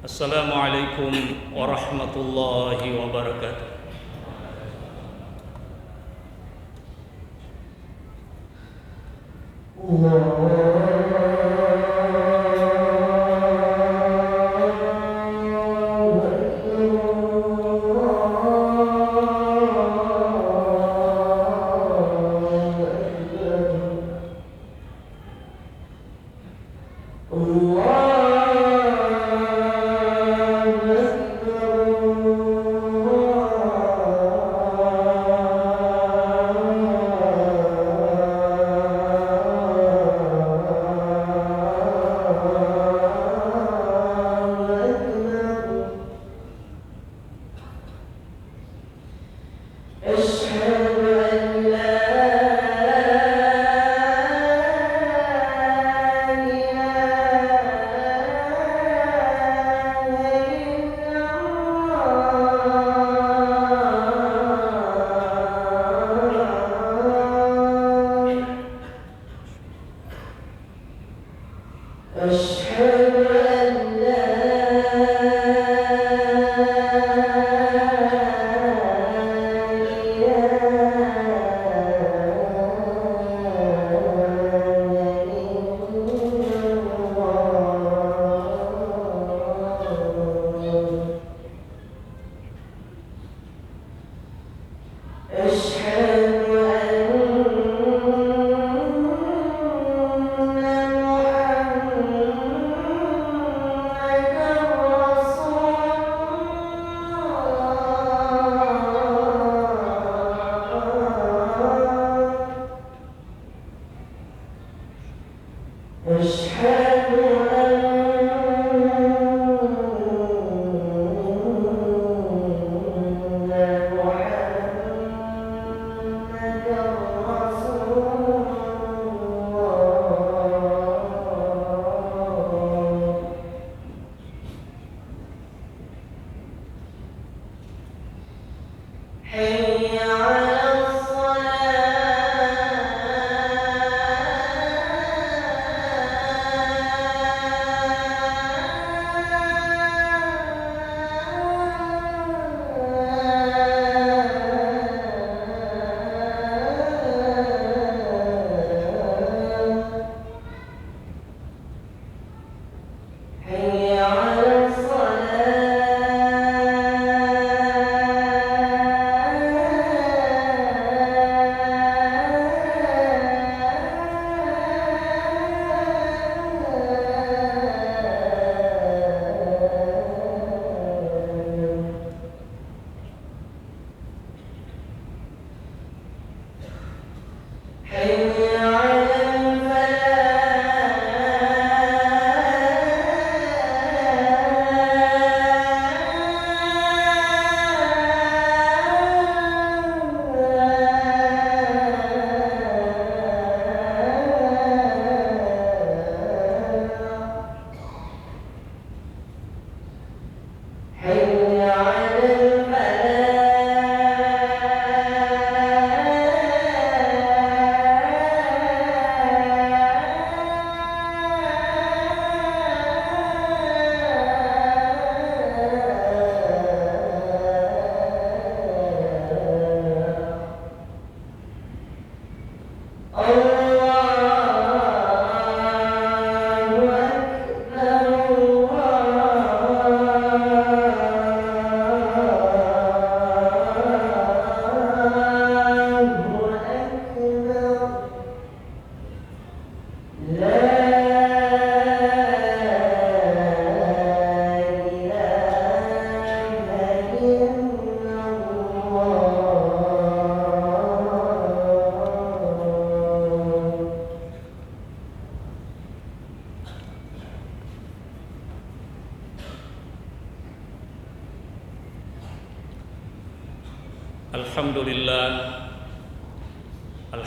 Assalamualaikum warahmatullahi wabarakatuh.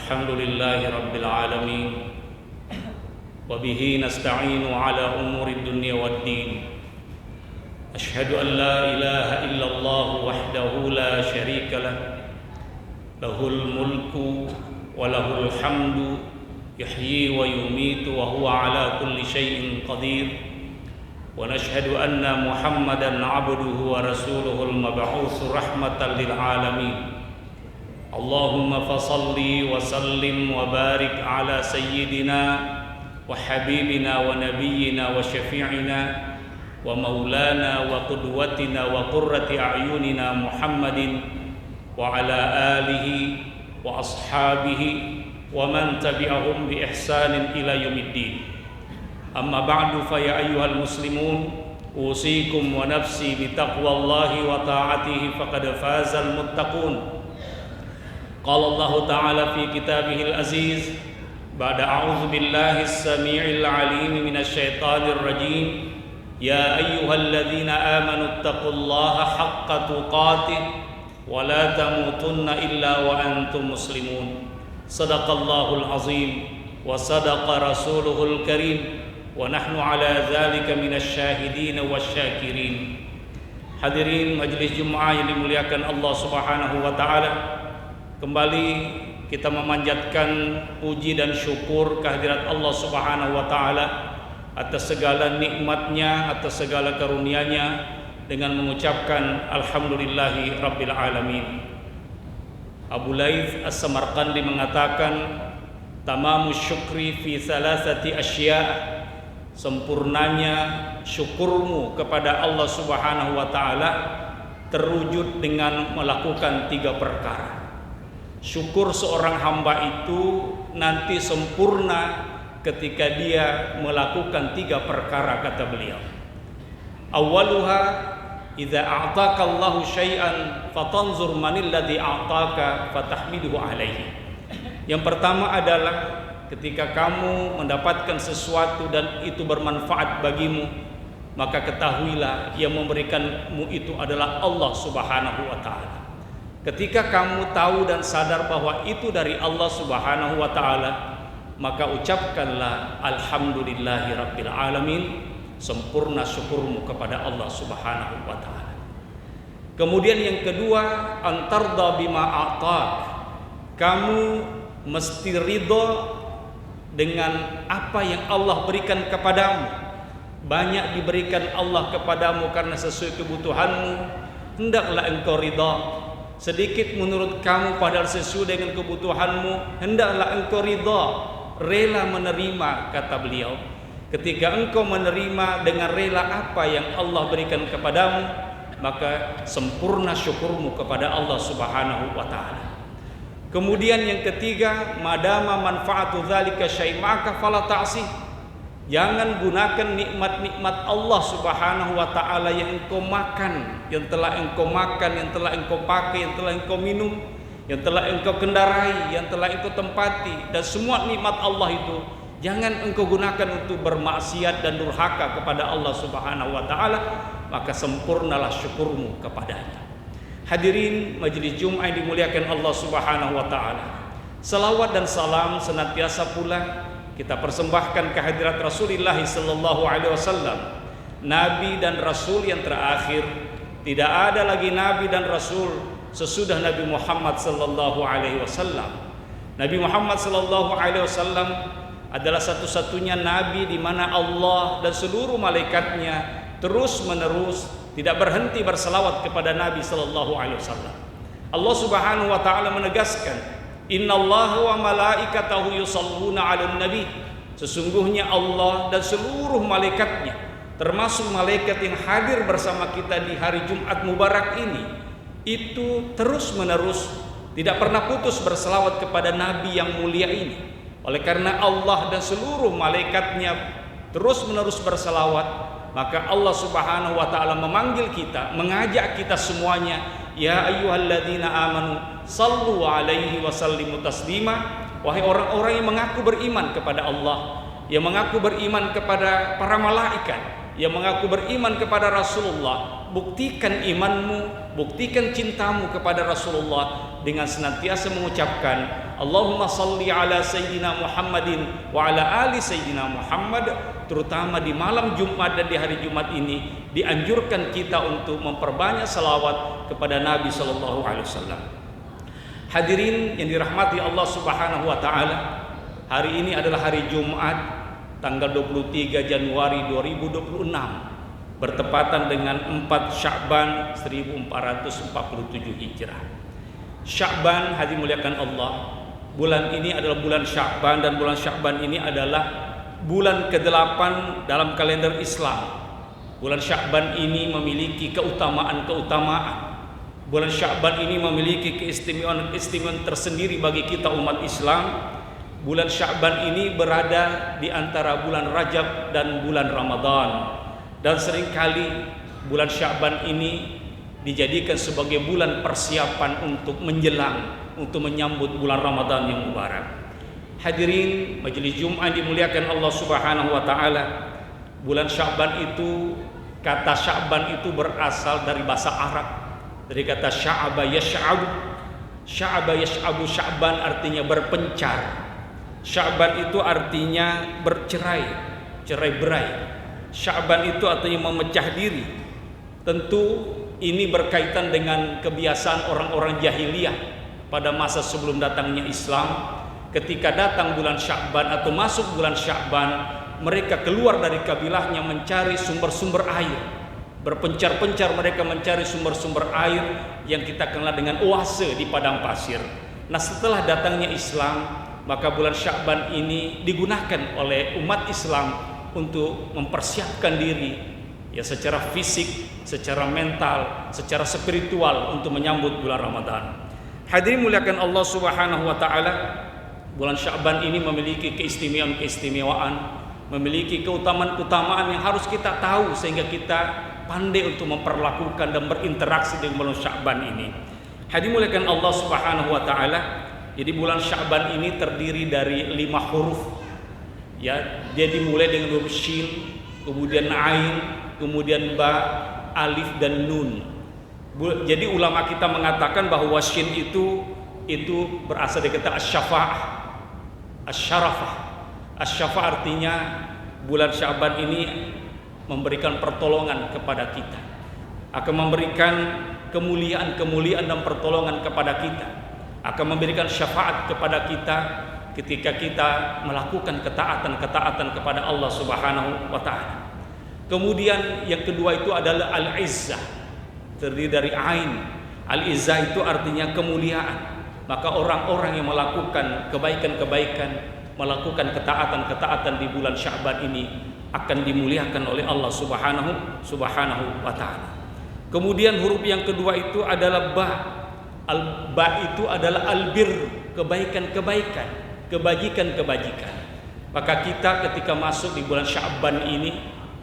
Alhamdulillahi rabbil alamin. Wa bihi nasta'inu ala umuri dunya waddin. Ashhadu an la ilaha illallah wahdahu la syarika lah. Lahul mulku wa lahul hamdu, yuhyi wa yumitu wa huwa ala kulli syai'in qadir. ونشهد أن محمدا عبده ورسوله المبعوث رحمة للعالمين اللهم فصل وسلم وبارك على سيدنا وحبيبنا ونبينا وشفيعنا ومولانا وقدوتنا وقرة أعيننا محمد وعلى آله وأصحابه ومن تبعهم بإحسان إلى يوم الدين أما بعد فيا أيها المسلمون أوصيكم ونفسي بتقوى الله وطاعته فقد فاز المتقون قال الله تعالى في كتابه العزيز بعد أعوذ بالله السميع العليم من الشيطان الرجيم يا أيها الذين آمنوا اتقوا الله حق تقاته ولا تموتن إلا وأنتم مسلمون صدق الله العظيم وصدق رسوله الكريم ونحن على ذلك من الشاهدين والشاكرين. Hadirin majelis Jumat yang dimuliakan Allah Subhanahu wa taala, kembali kita memanjatkan puji dan syukur kehadirat Allah Subhanahu wa taala atas segala nikmatnya, atas segala karunia-Nya dengan mengucapkan alhamdulillahi rabbil alamin. Abu Laith As-Samarqandi mengatakan tamamu syukri fi thalathati asya', sempurnanya syukurmu kepada Allah Subhanahu wa taala terwujud dengan melakukan 3 perkara. Syukur seorang hamba itu nanti sempurna ketika dia melakukan 3 perkara, kata beliau. Awwaluha idza a'taka Allahu syai'an fatanzur manil ladzi a'taka fatahmiduhu alaihi. Yang pertama adalah ketika kamu mendapatkan sesuatu dan itu bermanfaat bagimu, maka ketahuilah yang memberikanmu itu adalah Allah Subhanahu wa taala. Ketika kamu tahu dan sadar bahwa itu dari Allah Subhanahu wa taala, maka ucapkanlah alhamdulillahi rabbil alamin, sempurna syukurmu kepada Allah Subhanahu wa taala. Kemudian yang kedua, antarda bima a'tak, kamu mesti ridho dengan apa yang Allah berikan kepadamu. Banyak diberikan Allah kepadamu karena sesuai kebutuhanmu, hendaklah engkau ridha. Sedikit menurut kamu padahal sesuai dengan kebutuhanmu, hendaklah engkau ridha, rela menerima, kata beliau. Ketika engkau menerima dengan rela apa yang Allah berikan kepadamu, maka sempurna syukurmu kepada Allah Subhanahu wa taala. Kemudian yang ketiga, madama manfaatu dzalika syai'maka fala ta'si. Jangan gunakan nikmat-nikmat Allah Subhanahu wa taala yang engkau makan, yang telah engkau makan, yang telah engkau pakai, yang telah engkau minum, yang telah engkau kendarai, yang telah engkau tempati, dan semua nikmat Allah itu jangan engkau gunakan untuk bermaksiat dan durhaka kepada Allah Subhanahu wa taala, maka sempurnalah syukurmu kepadanya. Hadirin majelis Jumat yang dimuliakan Allah Subhanahu wa taala. Salawat dan salam senantiasa pula kita persembahkan kehadirat Rasulullah sallallahu alaihi wasallam, nabi dan rasul yang terakhir. Tidak ada lagi nabi dan rasul sesudah Nabi Muhammad sallallahu alaihi wasallam. Nabi Muhammad sallallahu alaihi wasallam adalah satu-satunya nabi di mana Allah dan seluruh malaikatnya terus-menerus tidak berhenti berselawat kepada Nabi sallallahu alaihi wasallam. Allah Subhanahu wa taala menegaskan, innallaha wa malaikatahu yusholluna 'alan nabi. Sesungguhnya Allah dan seluruh malaikatnya, termasuk malaikat yang hadir bersama kita di hari Jumat Mubarak ini, itu terus-menerus tidak pernah putus berselawat kepada Nabi yang mulia ini. Oleh karena Allah dan seluruh malaikatnya terus-menerus berselawat, maka Allah Subhanahu wa taala memanggil kita, mengajak kita semuanya, ya ayyuhalladzina amanu sallu alaihi wa sallimu taslima. Wahai orang-orang yang mengaku beriman kepada Allah, yang mengaku beriman kepada para malaikat, yang mengaku beriman kepada Rasulullah, buktikan imanmu, buktikan cintamu kepada Rasulullah dengan senantiasa mengucapkan Allahumma salli ala sayyidina Muhammadin wa ala ali sayyidina Muhammad. Terutama di malam Jumat dan di hari Jumat ini dianjurkan kita untuk memperbanyak salawat kepada Nabi sallallahu alaihi wasallam. Hadirin yang dirahmati Allah Subhanahu wa taala, hari ini adalah hari Jumat tanggal 23 Januari 2026. bertepatan dengan 4 Sya'ban 1447 Hijrah. Sya'ban, hadirin muliakan Allah, bulan ini adalah bulan Sya'ban, dan bulan Sya'ban ini adalah bulan ke-8 dalam kalender Islam. Bulan Sya'ban ini memiliki keutamaan-keutamaan. Bulan Sya'ban ini memiliki keistimewaan tersendiri bagi kita umat Islam. Bulan Sya'ban ini berada di antara bulan Rajab dan bulan Ramadan. Dan seringkali bulan Sya'ban ini dijadikan sebagai bulan persiapan untuk menjelang, untuk menyambut bulan Ramadan yang mubarak. Hadirin majelis Jumat dimuliakan Allah Subhanahu wa taala. Bulan Sya'ban itu, kata Sya'ban itu berasal dari bahasa Arab, dari kata sya'aba yash'abu. Sya'aba yash'abu, Sya'ban artinya berpencar. Sya'ban itu artinya bercerai, cerai-berai. Sya'ban itu artinya memecah diri. Tentu ini berkaitan dengan kebiasaan orang-orang jahiliyah pada masa sebelum datangnya Islam. Ketika datang bulan Sya'ban atau masuk bulan Sya'ban, mereka keluar dari kabilahnya mencari sumber-sumber air. Berpencar-pencar mereka mencari sumber-sumber air yang kita kenal dengan oase di padang pasir. Nah, setelah datangnya Islam, maka bulan Sya'ban ini digunakan oleh umat Islam untuk mempersiapkan diri, ya, secara fisik, secara mental, secara spiritual untuk menyambut bulan Ramadan. Hadirin muliakan Allah Subhanahu wa taala, bulan Sya'ban ini memiliki keistimewaan, memiliki keutamaan-keutamaan yang harus kita tahu sehingga kita pandai untuk memperlakukan dan berinteraksi dengan bulan Sya'ban ini. Hadirin muliakan Allah Subhanahu wa taala, jadi bulan Sya'ban ini terdiri dari 5 huruf. Ya, dia dimulai dengan huruf shin, kemudian ain, kemudian ba, alif dan nun. Jadi ulama kita mengatakan bahwa shin itu berasal dari kata asy-syafa'ah, asy-syarafah. Asy-syafa'ah artinya bulan Sya'ban ini memberikan pertolongan kepada kita, akan memberikan kemuliaan dan pertolongan kepada kita, akan memberikan syafaat kepada kita ketika kita melakukan ketaatan kepada Allah Subhanahu wa taala. Kemudian yang kedua itu adalah al-izzah, terdiri dari ain. Al-izzah itu artinya kemuliaan. Maka orang-orang yang melakukan kebaikan-kebaikan, melakukan ketaatan di bulan Sya'ban ini akan dimuliakan oleh Allah Subhanahu wa taala. Kemudian huruf yang kedua itu adalah ba. Ba itu adalah albir, kebaikan-kebaikan, kebajikan-kebajikan. Maka kita ketika masuk di bulan Sya'ban ini,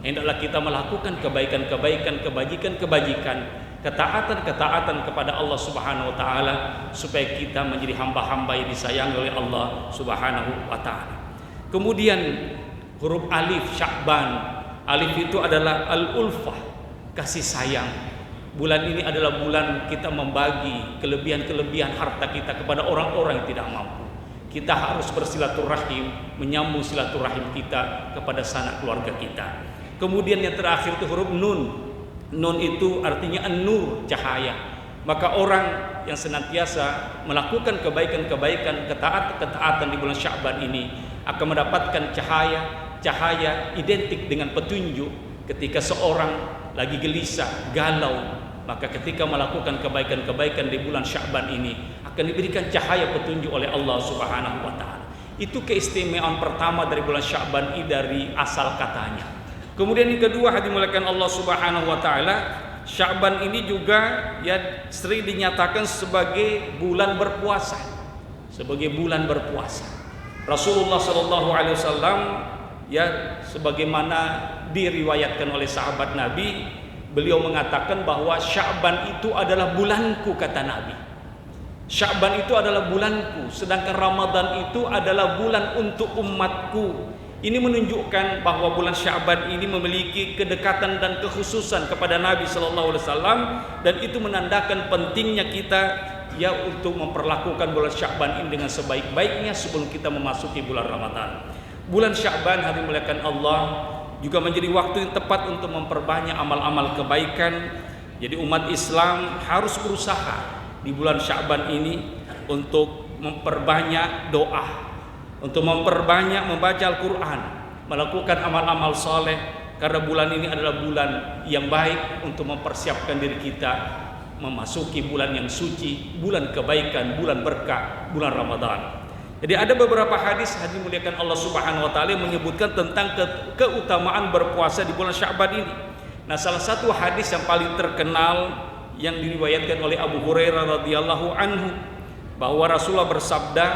hendaklah kita melakukan kebaikan-kebaikan, kebajikan-kebajikan, ketaatan kepada Allah Subhanahu wa taala, supaya kita menjadi hamba-hamba yang disayangi oleh Allah Subhanahu wa taala. Kemudian huruf alif Sya'ban. Alif itu adalah al-ulfah, kasih sayang. Bulan ini adalah bulan kita membagi kelebihan-kelebihan harta kita kepada orang-orang yang tidak mampu. Kita harus bersilaturahim, menyambung silaturahim kita kepada sanak keluarga kita. Kemudian yang terakhir itu huruf nun. Nun itu artinya an-nur, cahaya. Maka orang yang senantiasa melakukan kebaikan-kebaikan, ketaatan di bulan Sya'ban ini akan mendapatkan cahaya identik dengan petunjuk. Ketika seorang lagi gelisah, galau, maka ketika melakukan kebaikan-kebaikan di bulan Sya'ban ini akan diberikan cahaya petunjuk oleh Allah Subhanahu wa taala. Itu keistimewaan pertama dari bulan Sya'ban ini dari asal katanya. Kemudian yang kedua, hadirin muliakan Allah Subhanahu wa taala, Sya'ban ini juga ya sering dinyatakan sebagai bulan berpuasa. Sebagai bulan berpuasa. Rasulullah sallallahu alaihi wasallam, ya, sebagaimana diriwayatkan oleh sahabat Nabi, beliau mengatakan bahwa Sya'ban itu adalah bulanku, kata Nabi. Sya'ban itu adalah bulanku, sedangkan Ramadan itu adalah bulan untuk umatku. Ini menunjukkan bahwa bulan Sya'ban ini memiliki kedekatan dan kekhususan kepada Nabi sallallahu alaihi wasallam, dan itu menandakan pentingnya kita ya untuk memperlakukan bulan Sya'ban ini dengan sebaik-baiknya sebelum kita memasuki bulan Ramadan. Bulan Sya'ban, hadirin muliakan Allah, juga menjadi waktu yang tepat untuk memperbanyak amal-amal kebaikan. Jadi umat Islam harus berusaha di bulan Sya'ban ini untuk memperbanyak doa, untuk memperbanyak membaca Al-Quran, melakukan amal-amal soleh, karena bulan ini adalah bulan yang baik untuk mempersiapkan diri kita memasuki bulan yang suci, bulan kebaikan, bulan berkah, bulan Ramadan. Jadi ada beberapa hadis dimuliakan Allah Subhanahu wa taala yang menyebutkan tentang keutamaan berpuasa di bulan Sya'ban ini. Nah, salah satu hadis yang paling terkenal yang diriwayatkan oleh Abu Hurairah radhiyallahu anhu bahwa Rasulullah bersabda,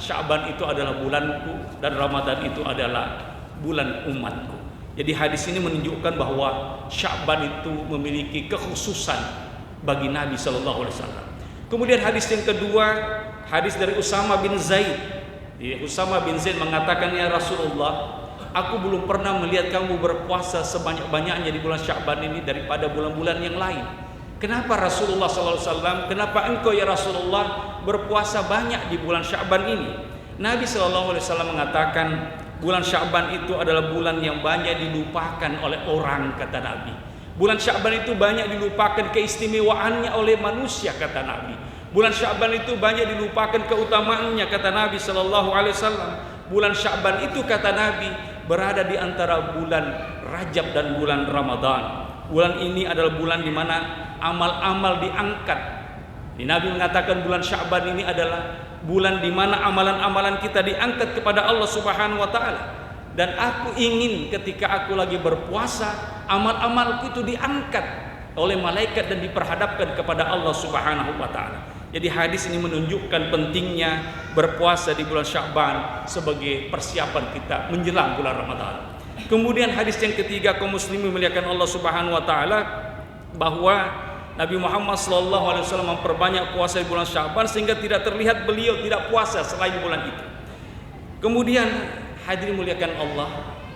Sya'ban itu adalah bulanku dan Ramadan itu adalah bulan umatku. Jadi hadis ini menunjukkan bahwa Sya'ban itu memiliki kekhususan bagi Nabi sallallahu alaihi wasallam. Kemudian hadis yang kedua, hadis dari Usama bin Zaid. Usama bin Zaid mengatakan, ya Rasulullah, aku belum pernah melihat kamu berpuasa sebanyak-banyaknya di bulan Sya'ban ini daripada bulan-bulan yang lain. Kenapa Rasulullah SAW? Kenapa engkau ya Rasulullah berpuasa banyak di bulan Sya'ban ini? Nabi SAW mengatakan bulan Sya'ban itu adalah bulan yang banyak dilupakan oleh orang, kata Nabi. Bulan Sya'ban itu banyak dilupakan keistimewaannya oleh manusia, kata Nabi. Bulan Sya'ban itu banyak dilupakan keutamaannya, kata Nabi SAW. Bulan Sya'ban itu, kata Nabi, berada di antara bulan Rajab dan bulan Ramadan. Bulan ini adalah bulan di mana amal-amal diangkat. Nabi mengatakan bulan Sya'ban ini adalah bulan di mana amalan-amalan kita diangkat kepada Allah Subhanahu wa taala. Dan aku ingin ketika aku lagi berpuasa, amal-amalku itu diangkat oleh malaikat dan diperhadapkan kepada Allah Subhanahu wa taala. Jadi hadis ini menunjukkan pentingnya berpuasa di bulan Sya'ban sebagai persiapan kita menjelang bulan Ramadan. Kemudian hadis yang ketiga, kaum muslimin memuliakan Allah Subhanahu wa taala, bahwa Nabi Muhammad SAW memperbanyak puasa di bulan Sya'ban sehingga tidak terlihat beliau tidak puasa selain bulan itu. Kemudian hadirin muliakan Allah,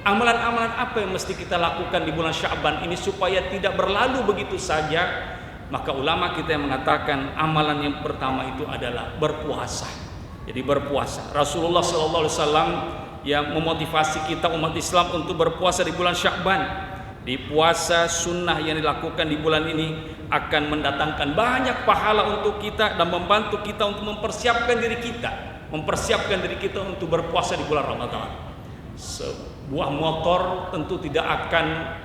amalan-amalan apa yang mesti kita lakukan di bulan Sya'ban ini supaya tidak berlalu begitu saja? Maka ulama kita yang mengatakan amalan yang pertama itu adalah berpuasa. Jadi berpuasa. Rasulullah SAW yang memotivasi kita umat Islam untuk berpuasa di bulan Sya'ban. Di puasa sunnah yang dilakukan di bulan ini akan mendatangkan banyak pahala untuk kita dan membantu kita untuk mempersiapkan diri kita untuk berpuasa di bulan Ramadan. Sebuah motor tentu tidak akan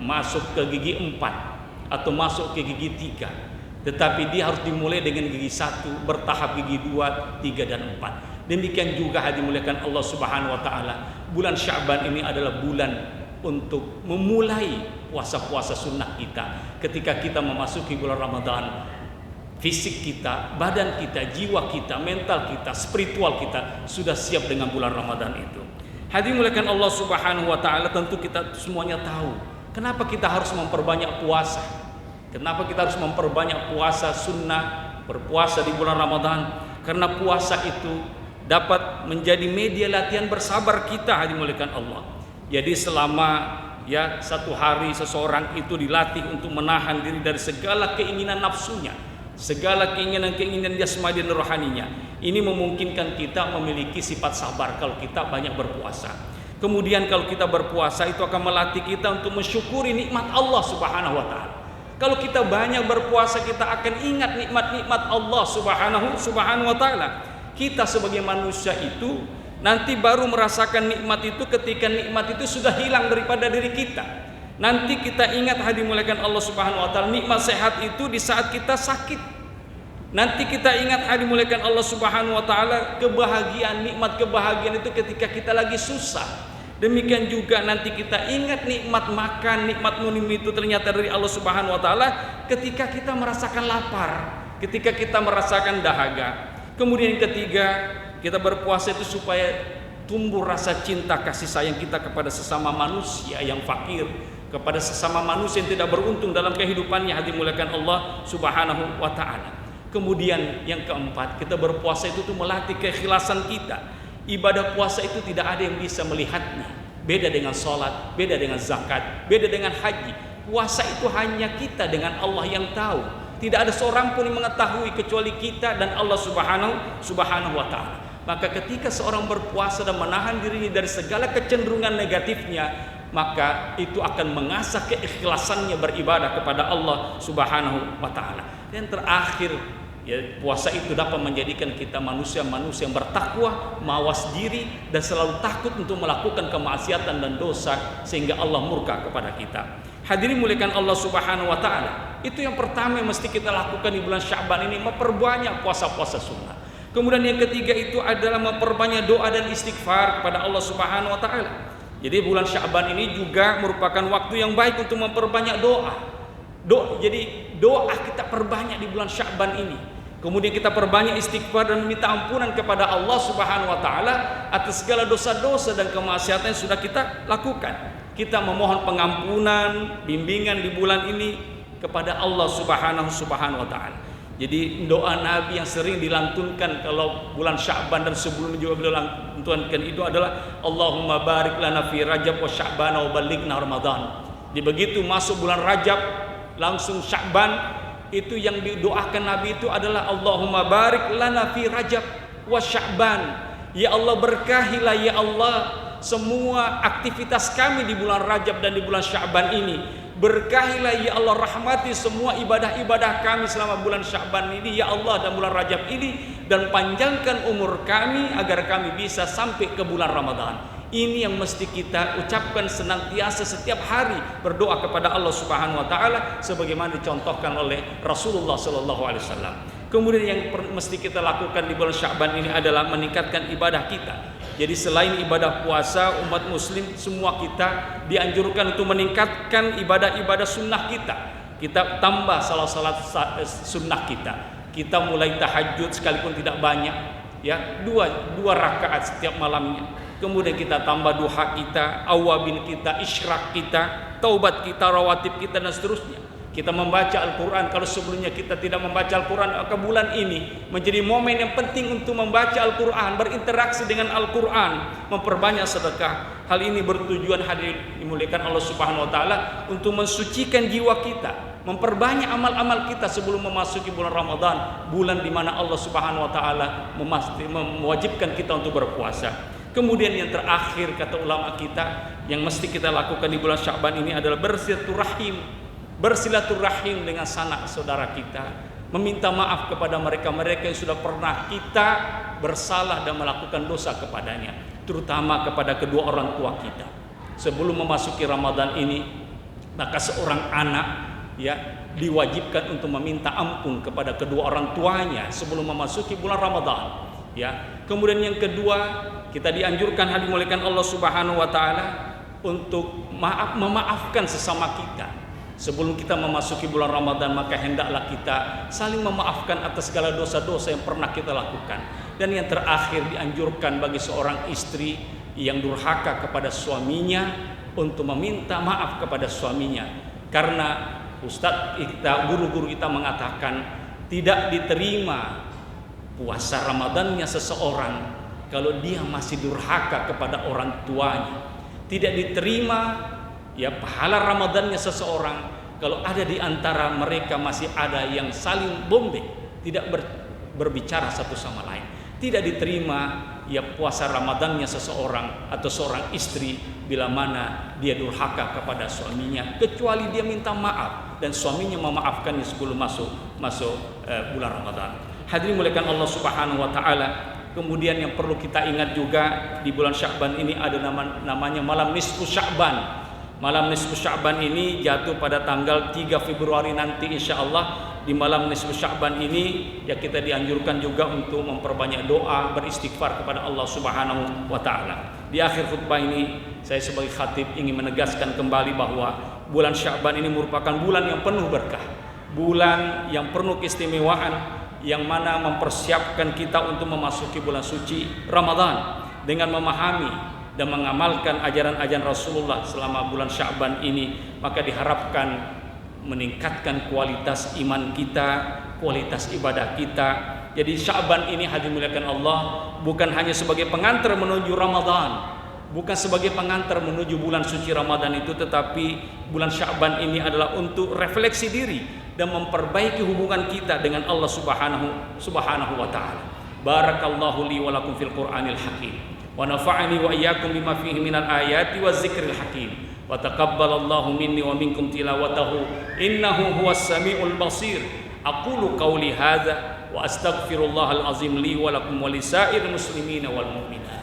masuk ke gigi 4 atau masuk ke gigi 3, tetapi dia harus dimulai dengan gigi 1, bertahap gigi 2, 3 dan 4. Demikian juga dimuliakan Allah Subhanahu wa taala, bulan Sya'ban ini adalah bulan untuk memulai puasa-puasa sunnah kita. Ketika kita memasuki bulan Ramadan, fisik kita, badan kita, jiwa kita, mental kita, spiritual kita sudah siap dengan bulan Ramadan itu. Hadirin muliakan Allah Subhanahu wa taala, tentu kita semuanya tahu kenapa kita harus memperbanyak puasa. Kenapa kita harus memperbanyak puasa sunnah, berpuasa di bulan Ramadan? Karena puasa itu dapat menjadi media latihan bersabar kita, hadirin muliakan Allah. Jadi selama satu hari seseorang itu dilatih untuk menahan diri dari segala keinginan nafsunya, segala keinginan jasmani dan rohaninya. Ini memungkinkan kita memiliki sifat sabar kalau kita banyak berpuasa. Kemudian kalau kita berpuasa itu akan melatih kita untuk mensyukuri nikmat Allah Subhanahu wa taala. Kalau kita banyak berpuasa, kita akan ingat nikmat-nikmat Allah Subhanahu wa taala. Kita sebagai manusia itu nanti baru merasakan nikmat itu ketika nikmat itu sudah hilang daripada diri kita. Nanti kita ingat hadirin muliakan Allah Subhanahu wa taala, nikmat sehat itu di saat kita sakit. Nanti kita ingat hadirin muliakan Allah Subhanahu wa taala, kebahagiaan, nikmat kebahagiaan itu ketika kita lagi susah. Demikian juga nanti kita ingat nikmat makan, nikmat minum itu ternyata dari Allah Subhanahu wa taala ketika kita merasakan lapar, ketika kita merasakan dahaga. Kemudian yang ketiga, kita berpuasa itu supaya tumbuh rasa cinta kasih sayang kita kepada sesama manusia yang fakir, kepada sesama manusia yang tidak beruntung dalam kehidupannya, hadirin muliakan Allah Subhanahu wa taala. Kemudian yang keempat, kita berpuasa itu tuh melatih keikhlasan kita. Ibadah puasa itu tidak ada yang bisa melihatnya. Beda dengan sholat, beda dengan zakat, beda dengan haji. Puasa itu hanya kita dengan Allah yang tahu. Tidak ada seorang pun yang mengetahui kecuali kita dan Allah Subhanahu wa ta'ala. Maka ketika seorang berpuasa dan menahan dirinya dari segala kecenderungan negatifnya, maka itu akan mengasah keikhlasannya beribadah kepada Allah Subhanahu wa ta'ala. Dan terakhir, Ya, puasa itu dapat menjadikan kita manusia-manusia yang bertakwa, mawas diri, dan selalu takut untuk melakukan kemaksiatan dan dosa sehingga Allah murka kepada kita. Hadirin muliakan Allah Subhanahu wa taala. Itu yang pertama yang mesti kita lakukan di bulan Sya'ban ini, memperbanyak puasa-puasa sunnah. Kemudian yang ketiga itu adalah memperbanyak doa dan istighfar kepada Allah Subhanahu wa taala. Jadi bulan Sya'ban ini juga merupakan waktu yang baik untuk memperbanyak doa. Jadi doa kita perbanyak di bulan Sya'ban ini. Kemudian kita perbanyak istighfar dan meminta ampunan kepada Allah Subhanahu wa taala atas segala dosa-dosa dan kemaksiatan yang sudah kita lakukan. Kita memohon pengampunan, bimbingan di bulan ini kepada Allah Subhanahu wa taala. Jadi doa Nabi yang sering dilantunkan kalau bulan Sya'ban dan sebelumnya juga beliau lantunkan itu adalah Allahumma barik lana fi Rajab wa Sya'ban wa ballighna Ramadan. Jadi begitu masuk bulan Rajab langsung Sya'ban, itu yang didoakan Nabi itu adalah Allahumma barik lana fi Rajab wa Sya'ban. Ya Allah, berkahilah ya Allah semua aktivitas kami di bulan Rajab dan di bulan Sya'ban ini. Berkahilah ya Allah, rahmati semua ibadah-ibadah kami selama bulan Sya'ban ini ya Allah dan bulan Rajab ini, dan panjangkan umur kami agar kami bisa sampai ke bulan Ramadan. Ini yang mesti kita ucapkan senantiasa setiap hari, berdoa kepada Allah Subhanahu wa taala sebagaimana dicontohkan oleh Rasulullah sallallahu alaihi wasallam. Kemudian yang mesti kita lakukan di bulan Sya'ban ini adalah meningkatkan ibadah kita. Jadi selain ibadah puasa, umat muslim semua kita dianjurkan untuk meningkatkan ibadah-ibadah sunnah kita. Kita tambah salat-salat sunnah kita. Kita mulai tahajud sekalipun tidak banyak, ya, dua rakaat setiap malamnya. Kemudian kita tambah duha kita, awabin kita, isyrak kita, taubat kita, rawatib kita, dan seterusnya. Kita membaca Al-Quran. Kalau sebelumnya kita tidak membaca Al-Quran, maka bulan ini menjadi momen yang penting untuk membaca Al-Quran, berinteraksi dengan Al-Quran, memperbanyak sedekah. Hal ini bertujuan hadir dimuliakan Allah Subhanahu wa taala untuk mensucikan jiwa kita, memperbanyak amal-amal kita sebelum memasuki bulan Ramadan, bulan di mana Allah Subhanahu wa taala mewajibkan kita untuk berpuasa. Kemudian yang terakhir kata ulama kita yang mesti kita lakukan di bulan Sya'ban ini adalah bersilaturahim dengan sanak saudara kita, meminta maaf kepada mereka-mereka yang sudah pernah kita bersalah dan melakukan dosa kepadanya, terutama kepada kedua orang tua kita. Sebelum memasuki Ramadan ini, maka seorang anak diwajibkan untuk meminta ampun kepada kedua orang tuanya sebelum memasuki bulan Ramadan. Kemudian yang kedua, kita dianjurkan hal dimuliakan Allah Subhanahu wa taala untuk memaafkan sesama kita. Sebelum kita memasuki bulan Ramadan, maka hendaklah kita saling memaafkan atas segala dosa-dosa yang pernah kita lakukan. Dan yang terakhir, dianjurkan bagi seorang istri yang durhaka kepada suaminya untuk meminta maaf kepada suaminya. Karena ustadz kita, guru-guru kita mengatakan tidak diterima puasa Ramadannya seseorang kalau dia masih durhaka kepada orang tuanya. Tidak diterima pahala Ramadannya seseorang kalau ada di antara mereka masih ada yang saling bombek, tidak berbicara satu sama lain. Tidak diterima puasa Ramadannya seseorang atau seorang istri bila mana dia durhaka kepada suaminya, kecuali dia minta maaf dan suaminya memaafkannya sebelum masuk bulan Ramadan. Hadirin muliakan Allah Subhanahu wa taala. Kemudian yang perlu kita ingat juga di bulan Sya'ban ini ada namanya malam nisfu Sya'ban. Malam nisfu Sya'ban ini jatuh pada tanggal 3 Februari nanti insyaallah. Di malam nisfu Sya'ban ini kita dianjurkan juga untuk memperbanyak doa, beristighfar kepada Allah Subhanahu wa taala. Di akhir khutbah ini saya sebagai khatib ingin menegaskan kembali bahwa bulan Sya'ban ini merupakan bulan yang penuh berkah, bulan yang penuh keistimewaan, yang mana mempersiapkan kita untuk memasuki bulan suci Ramadan dengan memahami dan mengamalkan ajaran-ajaran Rasulullah selama bulan Sya'ban ini, maka diharapkan meningkatkan kualitas iman kita, kualitas ibadah kita. Jadi Sya'ban ini hadirin muliakan Allah bukan hanya sebagai pengantar menuju Ramadan, bukan sebagai pengantar menuju bulan suci Ramadan itu, tetapi bulan Sya'ban ini adalah untuk refleksi diri dan memperbaiki hubungan kita dengan Allah Subhanahu wa taala. Barakallahu li wa lakum fil Qur'anil hakim wa nafa'ani wa iyyakum bima fihi minal ayati waz zikril hakim wa taqabbalallahu minni wa minkum tilawatahu innahu huwas samiul basir. Aqulu qawli hadza wa astaghfirullahal azim li wa lakum wa lisairil muslimina wal mu'minat.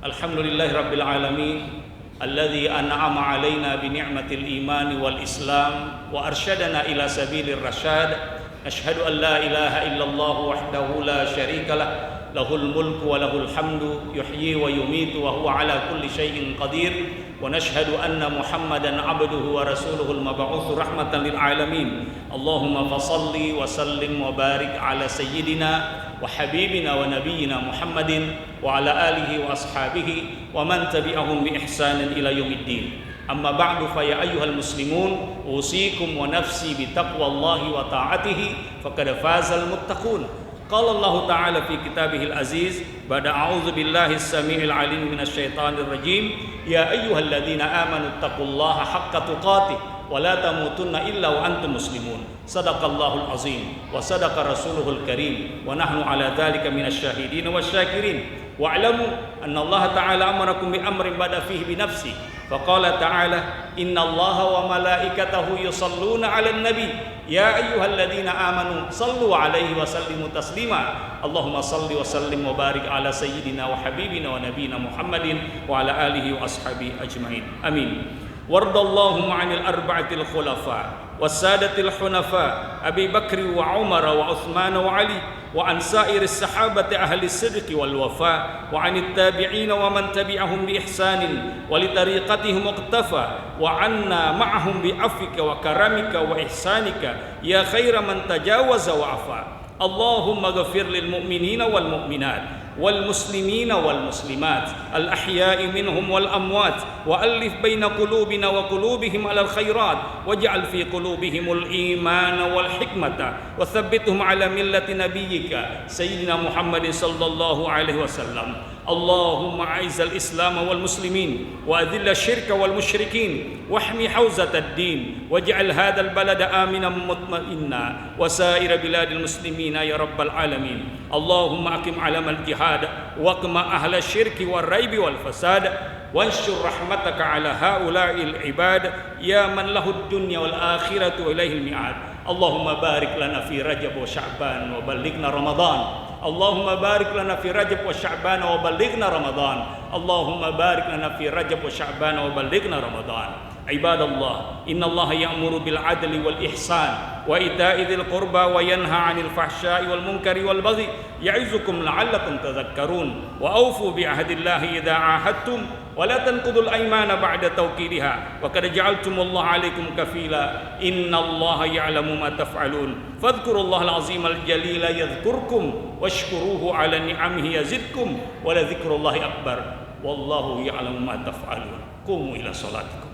Alhamdulillahi rabbil alamin alladzi an'ama 'alaina bi ni'matil imani wal islam wa arsyadana ila sabilir rasyad. Asyhadu an la ilaha illallah wahdahu la syarika lah, lahul mulku wa lahul hamdu, yuhyi wa yumitu wa huwa ala kulli syai'in qadir. Wa nashhadu anna Muhammadan 'abduhu wa rasuluhul mab'uts rahmatan lil alamin. Allahumma fashalli wa sallim wa barik ala sayyidina wa habibina wa nabiyyina Muhammadin wa ala alihi wa ashabihi wa man tabi'ahum bi ihsanin ila yaumiddin. Amma ba'du, fa ya ayyuhal muslimun usikum wa nafsi bi taqwallahi wa ta'atihi faqad fazal muttaqun. Qala Allah ta'ala fi kitabihil aziz ba'da a'udzu billahi as-sami'il 'alim minasy syaithanir rajim. Ya ayyuhalladzina amanu taqullaha haqqa tuqatih wa la tamutunna illa wa antum muslimun. Sadaqallahul azim wa sadaqa rasuluhul karim wa nahnu ala dzalika minasy syahidin wasyakirin. Wa'lamu anna Allah ta'ala amarakum bi amrin bada fihi bi nafsi. Faqala ta'ala innallaha wa malaikatahu yusalluna 'alan nabi ya ayyuhalladzina amanu sallu 'alaihi wa sallimu taslima. Allahumma salli wa sallim wa barik ala sayyidina wa habibina wa nabiyina Muhammadin wa ala alihi wa ashabihi ajmain. Amin. Wardallahu 'anil arba'atil khulafa wasadatil hunafa Abi Bakr wa Umar wa Uthman wa Ali wa an sa'iris sahabati ahli sidqi wal wafa wa 'anit tabi'in wa man tabi'ahum bi ihsanin wa li tariqatihim iqtafa wa 'anna ma'ahum bi afwika wa karamika wa ihsanika ya khaira man tajawaza wa afa. Allahumma ghafir lil mu'minina wal mu'minat wal muslimina wal muslimat al ahya'i minhum wal amwat wa alif baina qulubina wa qulubihim alal khairat waj'al fi qulubihimul imana wal hikmata wa thabbithum ala millati nabiyyika sayyidina Muhammadin sallallahu alaihi wasallam. Allahumma a'izzal islam wal muslimin wa adhilla syirka wal musyrikin wahmi hawzatad din waj'al hadzal balada aminan mutma'inna wa sa'ira biladil muslimina ya rabbal alamin. Allahumma aqim alamal jihad wa qma ahla syirki war raibi wal fasad wanshur rahmataka ala haula'il ibad ya man lahud dunya wal akhiratu ilaihil mi'ad. Allahumma barik lana fi Rajab wa Sya'ban wa ballighna Ramadan. Allahumma barik lana fi Rajab wa Sya'ban wa ballighna Ramadan. Allahumma barik lana fi Rajab wa Sya'ban wa ballighna Ramadan. Ibadallah, innallaha ya'muru bil adli wal ihsan wa ita'i dzil qurba wa yanha 'anil fahsya'i wal munkari wal baghi ya'izukum la'allakum tadhakkarun. Wa awfu bi ahdillahi idza 'ahadtum wa la tanqudul aymana ba'da tawkidiha wa qad ja'altumullaha 'alaikum kafila innallaha ya'lamu ma taf'alun. Fadhkurullahal 'azimul jalila yadhkurkum washkuruhu 'ala ni'amihi yazidkum wa la dzikrullahi akbar wallahu ya'lamu ma taf'alun. Qumu ila salatikum.